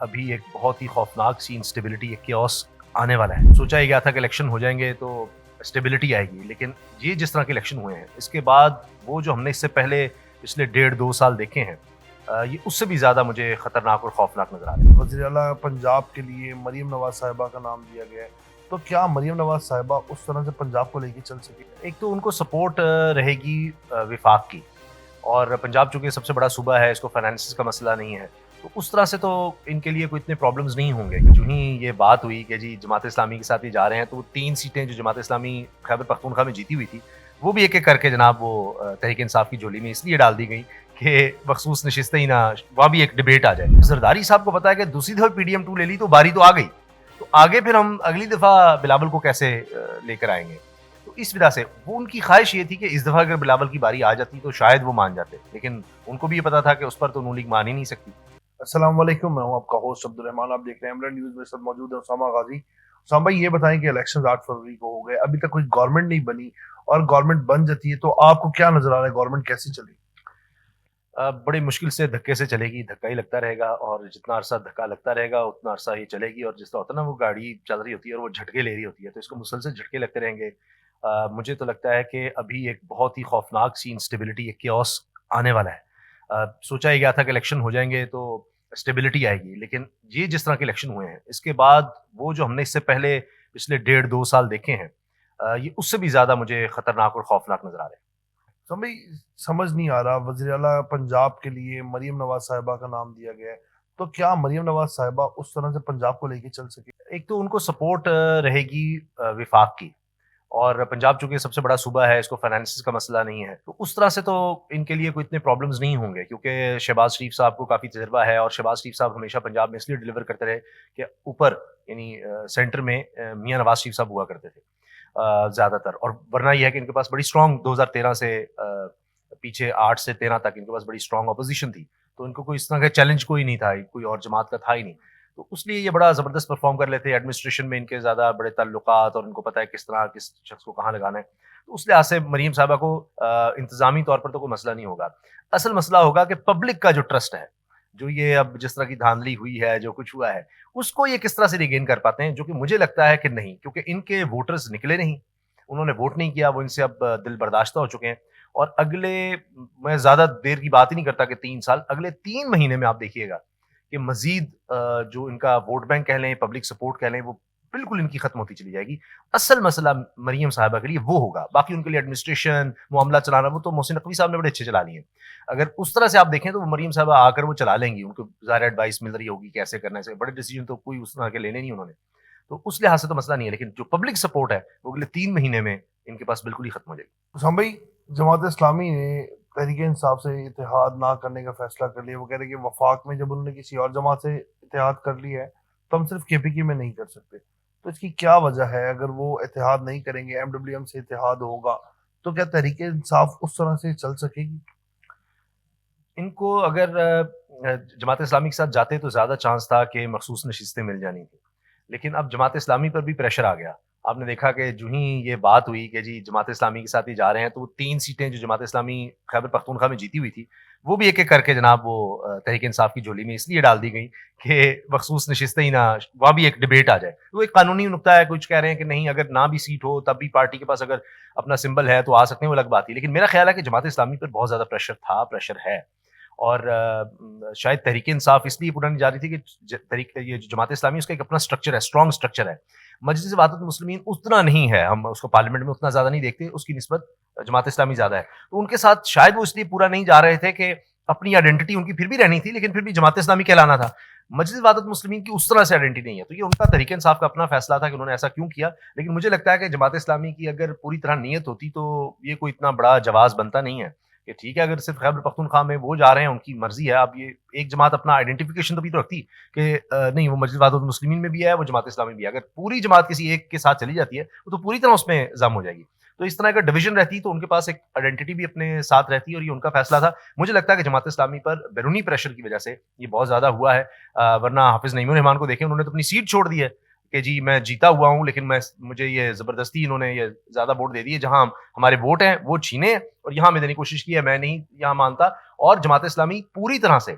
ابھی ایک بہت ہی خوفناک سی انسٹیبلٹی ایک کیوس آنے والا ہے. سوچا ہی گیا تھا کہ الیکشن ہو جائیں گے تو اسٹیبلٹی آئے گی، لیکن یہ جس طرح کے الیکشن ہوئے ہیں اس کے بعد وہ جو ہم نے اس سے پہلے پچھلے 1.5-2 سال دیکھے ہیں، یہ اس سے بھی زیادہ مجھے خطرناک اور خوفناک نظر آ رہے ہیں. وزیر اعلیٰ پنجاب کے لیے مریم نواز صاحبہ کا نام دیا گیا ہے، تو کیا مریم نواز صاحبہ اس طرح سے پنجاب کو لے کے چل سکے؟ ایک تو ان کو سپورٹ رہے گی وفاق کی، اور پنجاب چونکہ سب سے بڑا صوبہ ہے، اس کو فائنانسز کا مسئلہ نہیں ہے، تو اس طرح سے تو ان کے لیے کوئی اتنے پرابلمز نہیں ہوں گے. جو ہی یہ بات ہوئی کہ جی جماعت اسلامی کے ساتھ ہی جا رہے ہیں، تو وہ 3 سیٹیں جو جماعت اسلامی خیبر پختونخوا میں جیتی ہوئی تھی، وہ بھی ایک ایک کر کے جناب وہ تحریک انصاف کی جھولی میں اس لیے ڈال دی گئی کہ مخصوص نشستیں ہی نہ، وہاں بھی ایک ڈیبیٹ آ جائے. زرداری صاحب کو پتا ہے کہ دوسری دفعہ پی ڈی ایم 2 لے لی تو باری تو آ گئی، تو آگے پھر ہم اگلی دفعہ بلاول کو کیسے لے کر آئیں گے. تو اس وجہ سے وہ ان کی خواہش یہ تھی کہ اس دفعہ اگر بلاول کی باری آ جاتی تو شاید وہ مان جاتے، لیکن ان کو بھی یہ پتا تھا کہ اس پر تو نون لیگ مان ہی نہیں سکتی. السلام علیکم، میں ہوں آپ کا ہوسٹ عبدالرحمان. آپ دیکھ رہے ہیں ایمرلڈ نیوز. میں ساتھ موجود ہے اسامہ غازی. اسامہ بھائی، یہ بتائیں کہ الیکشن 8 فروری کو ہو گئے، ابھی تک کوئی گورنمنٹ نہیں بنی، اور گورنمنٹ بن جاتی ہے تو آپ کو کیا نظر آ رہا ہے گورنمنٹ کیسی چلے گی؟ بڑی مشکل سے دھکے سے چلے گی، دھکا ہی لگتا رہے گا، اور جتنا عرصہ دھکا لگتا رہے گا اتنا عرصہ یہ چلے گی. اور جس طرح ہوتا ہے نا، وہ گاڑی چل رہی ہوتی ہے اور وہ جھٹکے لے رہی ہوتی ہے، تو اس کو مسلسل جھٹکے لگتے رہیں گے. مجھے تو لگتا ہے کہ ابھی ایک بہت ہی خوفناک سی انسٹیبلٹی ایک کیوس آنے والا ہے. سوچا ہی گیا تھا کہ الیکشن ہو جائیں گے تو اسٹیبلٹی آئے گی، لیکن یہ جس طرح کے الیکشن ہوئے ہیں اس کے بعد وہ جو ہم نے اس سے پہلے پچھلے 1.5-2 سال دیکھے ہیں، یہ اس سے بھی زیادہ مجھے خطرناک اور خوفناک نظر آ رہے ہیں. اسامہ بھائی، سمجھ نہیں آ رہا، وزیر اعلیٰ پنجاب کے لیے مریم نواز صاحبہ کا نام دیا گیا ہے، تو کیا مریم نواز صاحبہ اس طرح سے پنجاب کو لے کے چل سکے؟ ایک تو ان کو سپورٹ رہے گی وفاق کی، اور پنجاب چونکہ سب سے بڑا صوبہ ہے، اس کو فائنانسز کا مسئلہ نہیں ہے، تو اس طرح سے تو ان کے لیے کوئی اتنے پرابلمز نہیں ہوں گے، کیونکہ شہباز شریف صاحب کو کافی تجربہ ہے، اور شہباز شریف صاحب ہمیشہ پنجاب میں اس لیے ڈیلیور کرتے رہے کہ اوپر یعنی سینٹر میں میاں نواز شریف صاحب ہوا کرتے تھے زیادہ تر. اور ورنہ یہ ہے کہ ان کے پاس بڑی اسٹرانگ 2013 سے پیچھے 8 سے 13 تک ان کے پاس بڑی اسٹرانگ اپوزیشن تھی، تو ان کو کوئی اس طرح کا چیلنج کوئی نہیں تھا، کوئی اور جماعت کا تھا ہی نہیں، تو اس لیے یہ بڑا زبردست پرفارم کر لیتے. ایڈمنسٹریشن میں ان کے زیادہ بڑے تعلقات، اور ان کو پتہ ہے کس طرح کس شخص کو کہاں لگانا ہے، تو اس لحاظ سے مریم صاحبہ کو انتظامی طور پر تو کوئی مسئلہ نہیں ہوگا. اصل مسئلہ ہوگا کہ پبلک کا جو ٹرسٹ ہے، جو یہ اب جس طرح کی دھاندلی ہوئی ہے، جو کچھ ہوا ہے، اس کو یہ کس طرح سے ریگین کر پاتے ہیں، جو کہ مجھے لگتا ہے کہ نہیں، کیونکہ ان کے ووٹرز نکلے نہیں، انہوں نے ووٹ نہیں کیا، وہ ان سے اب دل برداشتہ ہو چکے ہیں. اور اگلے، میں زیادہ دیر کی بات ہی نہیں کرتا کہ 3 سال، اگلے 3 مہینے میں آپ دیکھیے گا کہ مزید جو ان کا ووٹ بینک کہہ لیں، پبلک سپورٹ کہہ لیں، وہ بالکل ان کی ختم ہوتی چلی جائے گی. اصل مسئلہ مریم صاحبہ کے لیے وہ ہوگا، باقی ان کے لیے ایڈمنسٹریشن، معاملہ چلانا، وہ تو محسن نقوی صاحب نے بڑے اچھے چلا لیے ہیں. اگر اس طرح سے آپ دیکھیں تو وہ مریم صاحبہ آ کر وہ چلا لیں گی، ان کو ظاہر ایڈوائس مل رہی ہوگی کیسے کرنا ہے، بڑے ڈیسیجن تو کوئی اس طرح کے لینے نہیں انہوں نے، تو اس لحاظ سے تو مسئلہ نہیں ہے. لیکن جو پبلک سپورٹ ہے وہ اگلے 3 مہینے میں ان کے پاس بالکل ہی ختم ہو جائے گی. اسامہ بھائی، جماعت اسلامی نے تحریک انصاف سے اتحاد نہ کرنے کا فیصلہ کر لیا. وہ کہہ رہے کہ وفاق میں جب انہوں نے کسی اور جماعت سے اتحاد کر لیا ہے تو ہم صرف کے پی کی میں نہیں کر سکتے. تو اس کی کیا وجہ ہے؟ اگر وہ اتحاد نہیں کریں گے، ایم ڈبلیو ایم سے اتحاد ہوگا، تو کیا تحریک انصاف اس طرح سے چل سکے گی؟ ان کو اگر جماعت اسلامی کے ساتھ جاتے تو زیادہ چانس تھا کہ مخصوص نشستیں مل جانی تھی، لیکن اب جماعت اسلامی پر بھی پریشر آ گیا. آپ نے دیکھا کہ جو ہی یہ بات ہوئی کہ جی جماعت اسلامی کے ساتھ ہی جا رہے ہیں، تو وہ 3 سیٹیں جو جماعت اسلامی خیبر پختونخوا میں جیتی ہوئی تھی، وہ بھی ایک ایک کر کے جناب وہ تحریک انصاف کی جھولی میں اس لیے ڈال دی گئی کہ مخصوص نشستیں ہی نہ، وہاں بھی ایک ڈیبیٹ آ جائے. وہ ایک قانونی نکتہ ہے، کچھ کہہ رہے ہیں کہ نہیں، اگر نہ بھی سیٹ ہو تب بھی پارٹی کے پاس اگر اپنا سمبل ہے تو آ سکتے ہیں، وہ الگ بات ہی. لیکن میرا خیال ہے کہ جماعت اسلامی پر بہت زیادہ پریشر تھا، پریشر ہے، اور شاید تحریک انصاف اس لیے پورا نہیں جا رہی تھی کہ یہ جو جماعت اسلامی اس کا ایک اپنا اسٹرکچر ہے، اسٹرانگ اسٹرکچر ہے. مجلس وحدت المسلمین اتنا نہیں ہے، ہم اس کو پارلیمنٹ میں اتنا زیادہ نہیں دیکھتے، اس کی نسبت جماعت اسلامی زیادہ ہے. تو ان کے ساتھ شاید وہ اس لیے پورا نہیں جا رہے تھے کہ اپنی آئیڈینٹی ان کی پھر بھی رہنی تھی، لیکن پھر بھی جماعت اسلامی کہلانا تھا. مجلس وحدت المسلمین کی اس طرح سے آئیڈینٹی نہیں ہے، تو یہ ان کا تحریک انصاف کا اپنا فیصلہ تھا کہ انہوں نے ایسا کیوں کیا. لیکن مجھے لگتا ہے کہ جماعت اسلامی کی اگر پوری طرح نیت ہوتی تو یہ کوئی اتنا بڑا جواز بنتا نہیں ہے کہ ٹھیک ہے، اگر صرف خیبر پختونخوا میں وہ جا رہے ہیں، ان کی مرضی ہے. اب یہ ایک جماعت اپنا آئیڈینٹیفیکیشن تو بھی تو رکھتی کہ نہیں، وہ مجلس وحدت المسلمین میں بھی ہے، وہ جماعت اسلامی بھی ہے. اگر پوری جماعت کسی ایک کے ساتھ چلی جاتی ہے وہ تو پوری طرح اس میں ضم ہو جائے گی. تو اس طرح اگر ڈویژن رہتی تو ان کے پاس ایک آئیڈینٹی بھی اپنے ساتھ رہتی، اور یہ ان کا فیصلہ تھا. مجھے لگتا ہے کہ جماعت اسلامی پر بیرونی پریشر کی وجہ سے یہ بہت زیادہ ہوا ہے. ورنہ حافظ نعیم الرحمان کو دیکھیں، انہوں نے تو اپنی سیٹ چھوڑ دی ہے کہ جی میں جیتا ہوا ہوں، لیکن مجھے یہ زبردستی انہوں نے یہ زیادہ ووٹ دے دیے، جہاں ہمارے ووٹ ہیں وہ چھینے، اور یہاں میں دینے کی کوشش کی ہے، میں نہیں یہاں مانتا. اور جماعت اسلامی پوری طرح سے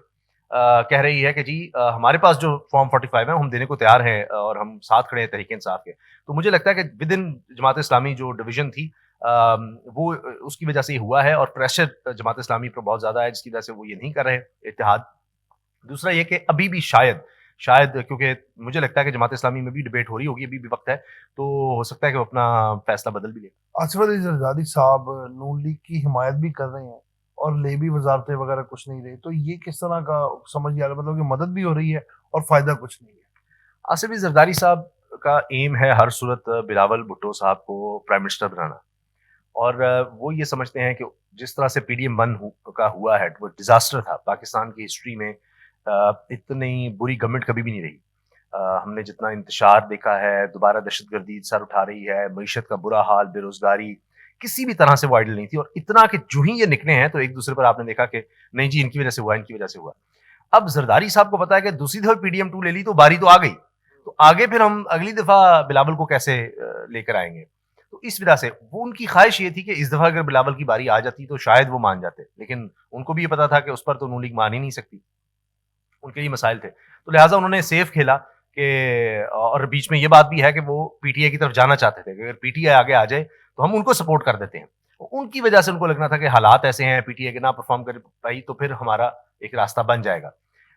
کہہ رہی ہے کہ جی ہمارے پاس جو فارم 45 ہے ہم دینے کو تیار ہیں اور ہم ساتھ کھڑے ہیں تحریک انصاف کے. تو مجھے لگتا ہے کہ ود ان جماعت اسلامی جو ڈویژن تھی وہ اس کی وجہ سے یہ ہوا ہے اور پریشر جماعت اسلامی پر بہت زیادہ ہے جس کی وجہ سے وہ یہ نہیں کر رہے اتحاد. دوسرا یہ کہ ابھی بھی شاید کیونکہ مجھے لگتا ہے کہ جماعت اسلامی میں بھی ڈبیٹ ہو رہی ہوگی, ابھی بھی وقت ہے, تو ہو سکتا ہے کہ وہ اپنا فیصلہ بدل بھی لے. آصف علی زرداری صاحب نون لیگ کی حمایت بھی کر رہے ہیں اور لے بھی وزارتیں وغیرہ کچھ نہیں رہے, تو یہ کس طرح کا سمجھ آ رہا ہے, مطلب کہ مدد بھی ہو رہی ہے اور فائدہ کچھ نہیں ہے؟ آصف علی زرداری صاحب کا ایم ہے ہر صورت بلاول بھٹو صاحب کو پرائم منسٹر بنانا, اور وہ یہ سمجھتے ہیں کہ جس طرح سے پی ڈی ایم 1 کا ہوا ہے وہ ڈیزاسٹر تھا. پاکستان کی ہسٹری میں اتنی بری گورنمنٹ کبھی بھی نہیں رہی. ہم نے جتنا انتشار دیکھا ہے, دوبارہ دہشت گردی سر اٹھا رہی ہے, معیشت کا برا حال, بے روزگاری کسی بھی طرح سے وہ آئیڈل نہیں تھی, اور اتنا کہ جو ہی یہ نکلے ہیں تو ایک دوسرے پر آپ نے دیکھا کہ نہیں جی ان کی وجہ سے ہوا, ان کی وجہ سے ہوا. اب زرداری صاحب کو پتا ہے کہ دوسری دفعہ پی ڈی ایم 2 لے لی تو باری تو آ گئی, تو آگے پھر ہم اگلی دفعہ بلاول کو کیسے لے کر آئیں گے. تو اس وجہ سے وہ ان کی خواہش یہ تھی کہ اس دفعہ اگر بلاول کی باری آ جاتی تو شاید وہ مان جاتے, لیکن ان کو بھی یہ پتا تھا کہ اس پر تو نون لیگ مان ہی نہیں سکتی, ان کے لیے مسائل تھے. تو لہٰذا انہوں نے سیف کھیلا کہ, اور بیچ میں یہ بات بھی ہے کہ وہ پی ٹی آئی کی طرف جانا چاہتے تھے کہ اگر پی ٹی آئی آگے آ جائے تو ہم ان کو سپورٹ کر دیتے ہیں. ان کی وجہ سے ان کو لگنا تھا کہ حالات ایسے ہیں پی ٹی آئی کے نہ پرفارم کر پائی تو پھر ہمارا ایک راستہ بن جائے گا.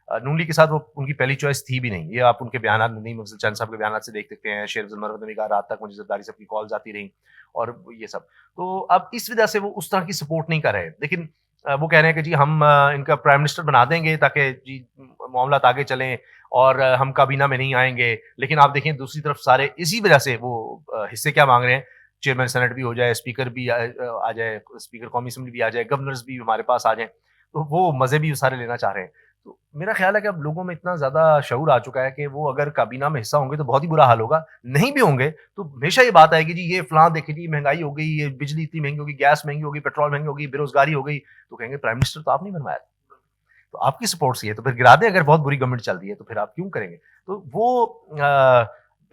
نون لیگ کے ساتھ وہ ان کی پہلی چوائس تھی بھی نہیں. یہ آپ ان کے بیانات نہیں مفضل چند صاحب کے بیانات سے دیکھ سکتے ہیں. شیر افضل مرحوم نے بھی کہا رات تک مجھے زرداری صاحب کی کالز آتی رہیں اور یہ سب. تو اب اس وجہ سے وہ اس طرح کی سپورٹ نہیں کر رہے, لیکن وہ کہہ رہے ہیں کہ جی ہم ان کا پرائم منسٹر بنا دیں گے تاکہ جی معاملات آگے چلیں اور ہم کابینہ میں نہیں آئیں گے. لیکن آپ دیکھیں دوسری طرف سارے اسی وجہ سے وہ حصے کیا مانگ رہے ہیں, چیئرمین سینٹ بھی ہو جائے, اسپیکر بھی آ جائے, اسپیکر قومی اسمبلی بھی آ جائے, گورنرز بھی ہمارے پاس آ جائیں, تو وہ مزے بھی سارے لینا چاہ رہے ہیں. تو میرا خیال ہے کہ اب لوگوں میں اتنا زیادہ شعور آ چکا ہے کہ وہ اگر کابینہ میں حصہ ہوں گے تو بہت ہی برا حال ہوگا, نہیں بھی ہوں گے تو ہمیشہ یہ بات آئے گی جی یہ فلاں دیکھیں جی مہنگائی ہو گئی, یہ بجلی اتنی مہنگی ہوگی, گیس مہنگی ہوگی, پیٹرول مہنگی ہوگی, بے روزگاری ہو گئی, تو کہیں گے پرائم منسٹر تو آپ نہیں بنوایا, تو آپ کی سپورٹ سے ہے تو پھر گرا دیں. اگر بہت بری گورنمنٹ چل رہی ہے تو پھر آپ کیوں کریں گے. تو وہ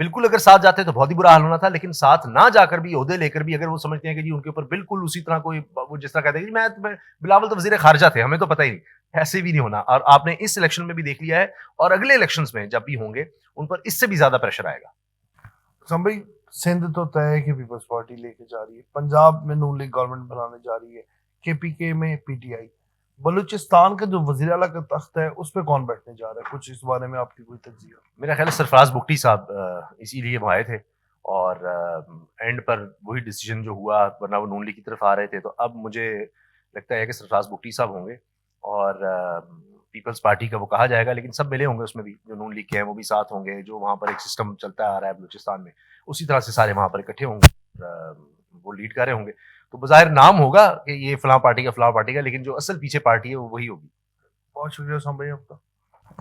بالکل اگر ساتھ جاتے تو بہت ہی برا حال ہونا تھا, لیکن ساتھ نہ جا کر بھی عہدے لے کر بھی اگر وہ سمجھتے ہیں کہ جی ان کے اوپر بالکل اسی طرح کوئی وہ جس طرح کہتے ہیں کہ میں بلاول تو وزیر خارجہ تھے ہمیں تو پتہ ہی نہیں, ایسے بھی نہیں ہونا. اور آپ نے اس الیکشن میں بھی دیکھ لیا ہے اور اگلے الیکشنز میں جب بھی ہوں گے ان پر اس سے بھی زیادہ پریشر آئے گا. بھائی سندھ تو طے ہے کہ پیپلز پارٹی لے کے جا رہی ہے, پنجاب میں نون لیگ گورنمنٹ بنانے جا رہی ہے, کے پی کے میں پی ٹی آئی, بلوچستان کا جو وزیر اعلیٰ کا تخت ہے اس پہ کون بیٹھنے جا رہا ہے, کچھ اس بارے میں آپ کی کوئی تجزیہ؟ میرا خیال ہے سرفراز بگٹی صاحب اسی لیے وہ آئے تھے اور اینڈ پر وہی ڈیسیجن جو ہوا, ورنہ وہ نون لیگ کی طرف آ رہے تھے. تو اب مجھے لگتا ہے کہ سرفراز بگٹی صاحب ہوں گے اور پیپلز پارٹی کا وہ کہا جائے گا, لیکن سب ملے ہوں گے اس میں بھی, جو نون لیگ کے ہیں وہ بھی ساتھ ہوں گے, جو وہاں پر ایک سسٹم چلتا آ رہا ہے بلوچستان میں اسی طرح سے سارے وہاں پر اکٹھے ہوں گے, وہ لیڈ کر رہے ہوں گے. تو بظاہر نام ہوگا کہ یہ فلاں پارٹی کا فلاں پارٹی کا, لیکن جو اصل پیچھے پارٹی ہے وہ وہی ہوگی. بہت شکریہ اسامہ بھائی آپ کا.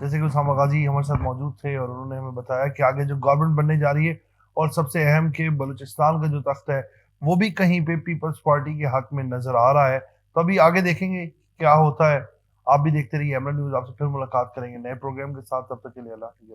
جیسے کہ اسامہ غازی ہمارے ساتھ موجود تھے اور انہوں نے ہمیں بتایا کہ آگے جو گورنمنٹ بننے جا رہی ہے اور سب سے اہم کہ بلوچستان کا جو تخت ہے وہ بھی کہیں پہ پیپلز پارٹی کے حق میں نظر آ رہا ہے. تو ابھی آگے دیکھیں گے کیا ہوتا ہے. آپ بھی دیکھتے رہیے ایمرا نیوز. آپ سے پھر ملاقات کریں گے نئے پروگرام کے ساتھ, تب تک کے لیے اللہ حافظ.